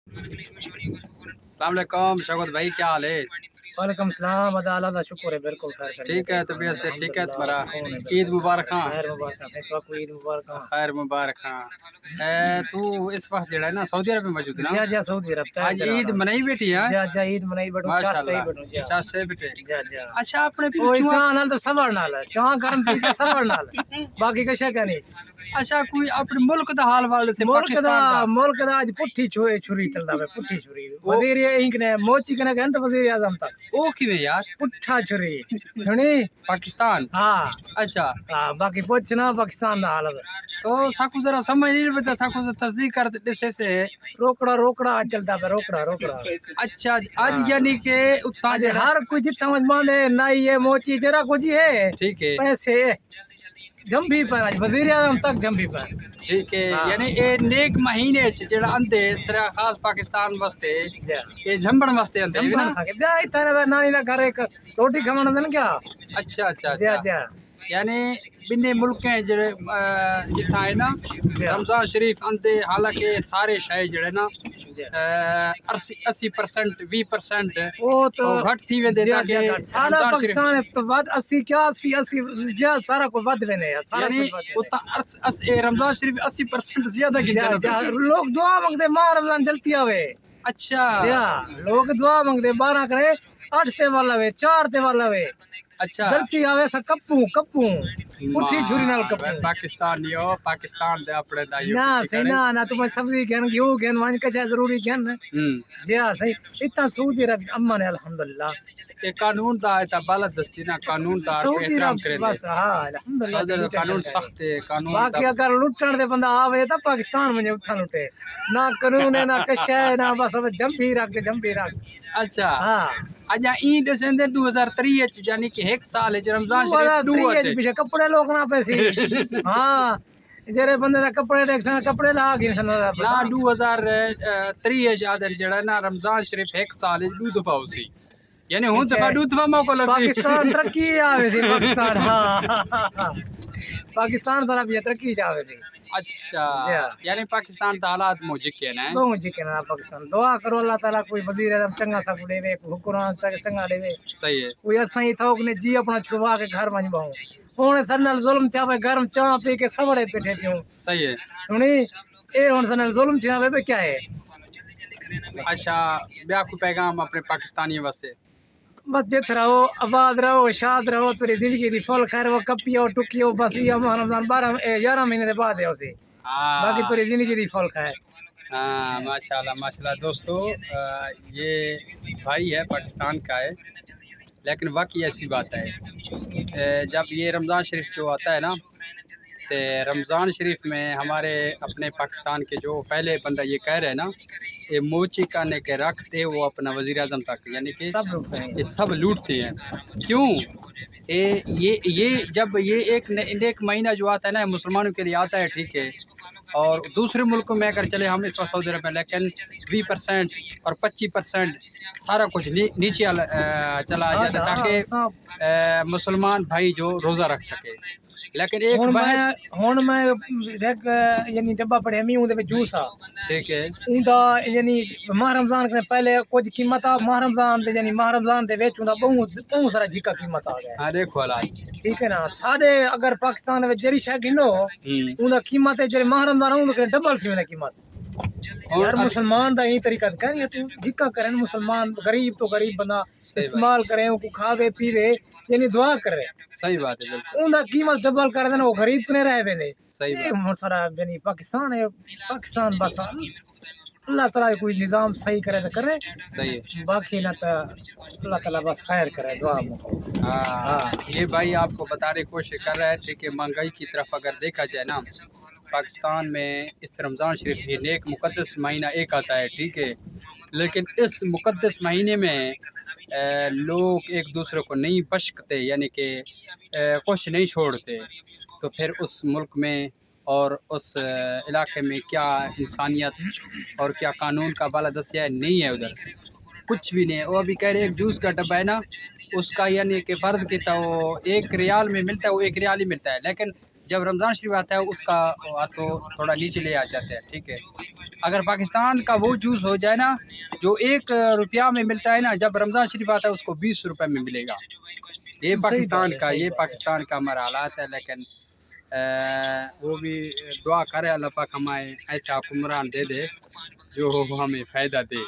अस्सलाम वालेकुम शौकत भाई, क्या हाल है? वालेकुम सलाम। अल्लाह का शुक्र है, बिल्कुल खैर। ठीक है, तबीयत से ठीक है तुम्हारा? अल्हम्दुलिल्लाह, ईद मुबारक। हाँ, खैर मुबारक है तो आपको ईद मुबारक हो। खैर मुबारक। हाँ, तू इस वक्त जो है ना सऊदी अरब में मौजूद है ना? जा जा सऊदी अरब ता आज ईद मनाई बैठी है? जा जा ईद मनाई बैठो, चास सही माशाल्लाह, बैठो जा 50 से बेटे। जा जा। अच्छा, अपने भी ओए चुआ चाह नाल तो सबर नाल है, चाह गरम पी के सबर नाल बाकी का शक नहीं। अच्छा, कोई अपने मुल्क दा हाल वाले से मुल्क दा आज पुट्ठी छुरी चलदा है, पुट्ठी छुरी वजीर इंक ने मोची कने गन तो वजीर आजम तक ओ किवें यार? पुट्ठा छुरी सुनी पाकिस्तान। हाँ अच्छा, हाँ, बाकी पूछना पाकिस्तान दा हाल है तो साकू जरा समझ नहीं बता, साकू से तस्दीक कर देते से रोकड़ा रोकड़ा चलता है, रोकड़ा रोकड़ा। अच्छा, आज यानी के उतना आज हर कोई जितना मजमान है ना, ये मोची जरा कुछ है, ठीक है, पैसे जंभी पर आज वजीर आजम तक जंभी पर। ठीक है। हाँ। यानी ए नेक महीने च जेड़ा अंदे सिरा खास पाकिस्तान वास्ते जा ये झंबड़ वास्ते अंदे भी ना। जंभन सके ब्याह इतना नानी दा घर एक रोटी खावन देन क्या। अच्छा अच्छा जा अच्छा। जा यानी बिन्ने मुल्कें जेड़े जिथा है ना रमजान शरीफ अंदे, हालांकि सारे शय जेड़े ना 80% 20% वो तो घट थी वेंदे ताकि सारा पाकिस्तान तो वध 80 क्या 80 ज्यादा सारा को वध वेने यार, सारा यानी कुछ वध उता रमजान शरीफ 80% ज्यादा जा गिनते जा। लोग दुआ मांगते मां रमजान जलती आवे। अच्छा जा लोग दुआ मांगते 12 करे 8 ते वाला वे 4 ते वाला वे अच्छा। गलती आवे सा कप्पू कप्पू पुट्ठी छुरी नाल कप्पू पाकिस्तानी हो, पाकिस्तान दे अपने दा ना सही ना ना तुम्हें सब्जी ज्ञान घिऊ ज्ञान वन कचा जरूरी ज्ञान जी हाँ सही। इतना सऊदी अरब अम्मा ने अल्हम्दुलिल्लाह ये कानून दा है बालत दस्ती ना, कानून दा सऊदी एहतराम अरब करे बस हाँ अल्हम्दुलिल्लाह। सऊदी अरब कानून सख्त है, कानून बाकी अगर लुटण दे बंदा आवे तो पाकिस्तान में उठा लुटे ना, कानून है ना कश है ना, बस अब जंभी रख। अच्छा। हाँ अजा ई दसेंदे 2003 च यानी कि एक साल है रमजान शरीफ दू है पीछे कपड़े लोग ना पैसे हाँ जेरे बंदे दा कपड़े देख कपड़े ला गिन सन ना 2003 च आदर जेड़ा ना रमजान शरीफ एक साल है दू दफा होसी, यानी हुन दफा दू दफा मौका लगी। पाकिस्तान तरक्की आवे थी पाकिस्तान हाँ पाकिस्तान सारा भी तरक्की जावे थी। अच्छा, यानी पाकिस्तान दा हालात मौजिक के ना दो मुझे कहना पाकिस्तान दुआ करो अल्लाह ताला कोई वजीर आजम चंगा सा देवे, हुक्मरान चंगा देवे। सही है। कोई असाई थोक ने जी अपना छुड़वा के घर वंज बहु हुन सनल जुल्म थिया पे गरम चाह पी के सबड़े बैठे पियो। सही है। सुनी ए हुन सनल जुल्म थिया पे क्या है। अच्छा, ब्याह को पैगाम अपने पाकिस्तानी वास्ते बस जित रहो आबाद रहो शाद रहो, तेरी जिंदगी दी फुल खैर वो कपियो टुकियो बस ये रमजान 11 महीने के बाद है उसे, बाकी तेरी जिंदगी दी फुल खैर। हाँ माशाल्लाह माशाल्लाह। दोस्तों ये भाई है पाकिस्तान का है, लेकिन वाकई ऐसी बात है जब ये रमज़ान शरीफ जो आता है ना, तो रमज़ान शरीफ में हमारे अपने पाकिस्तान के जो पहले बंदा ये कह रहे हैं ना, ये मोची काने के रखते वो अपना वज़ीर आज़म तक, यानी कि ये सब लूटते हैं। क्यों? ये जब ये एक महीना जो आता है ना मुसलमानों के लिए आता है, ठीक है, और दूसरे मुल्कों में अगर चले हम इस वक्त सऊदी अरब में, लेकिन 20% और 25% सारा कुछ नीचे चला जाता है ताकि मुसलमान भाई जो रोज़ा रख सके। लेकिन एक हुन मैं यानी डब्बा पड़े मी उदे जूस आ, ठीक है, उंदा यानी माह रमजान के पहले कुछ कीमत आ, माह रमजान दे यानी माह रमजान दे विच उंदा बहुत सारा जिका कीमत आ गया। हां देखो हालात, ठीक है ना। सारे अगर पाकिस्तान में जरी शय गिनो उंदा कीमत है जरे माह रमजान उंदा डबल थी कीमत। यार मुसलमान दा यही तरीका कर तू जिका करें मुसलमान गरीब तो गरीब बंदा इस्तेमाल करे को खावे पीवे यानी दुआ करे। सही बात है, बिल्कुल उनका कीमत डबल कर देना, वो गरीब कने रह वेंदे। सही बात सारा यानी पाकिस्तान है, पाकिस्तान बस अल्लाह ताला कोई निजाम सही करे तो करे, सही है, बाकी ना तो अल्लाह ताला बस खैर करे दुआ में। हाँ ये भाई आपको बताने की कोशिश कर रहा है, ठीक है। महंगाई की तरफ अगर देखा जाए ना, पाकिस्तान में इस रमज़ान शरीफ ये नेक मुक़द्दस महीना एक आता है, ठीक है, लेकिन इस मुक़द्दस महीने में लोग एक दूसरे को नहीं बख्शते, यानी कि कुछ नहीं छोड़ते, तो फिर उस मुल्क में और उस इलाके में क्या इंसानियत और क्या कानून का बालादस्तिया है? नहीं है, उधर कुछ भी नहीं है। वो अभी कह रहे एक जूस का डब्बा है ना, उसका यानी कि फ़र्द कितना वो 1 रियाल में मिलता है, वो 1 रियाल ही मिलता है, लेकिन जब रमज़ान शरीफ आता है उसका तो थोड़ा नीचे ले आ जाते हैं, ठीक है। اگر پاکستان کا وہ جوس ہو جائے نا جو 1 روپیہ میں ملتا ہے نا، جب رمضان شریف آتا ہے اس کو 20 روپے میں ملے گا. یہ پاکستان کا ہمارا حالات ہے. لیکن وہ بھی دعا کرے اللہ پاک ہمیں ایسا حکمران دے دے جو ہمیں فائدہ دے.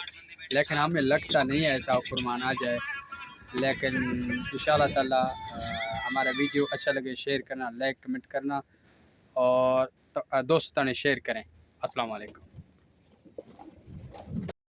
لیکن ہمیں لگتا نہیں ہے ایسا حکمران آ جائے. لیکن انشاءاللہ تعالی ہمارا ویڈیو اچھا لگے شیئر کرنا، لائک کمنٹ کرنا اور دوستوں نے شیئر کریں. السلام علیکم.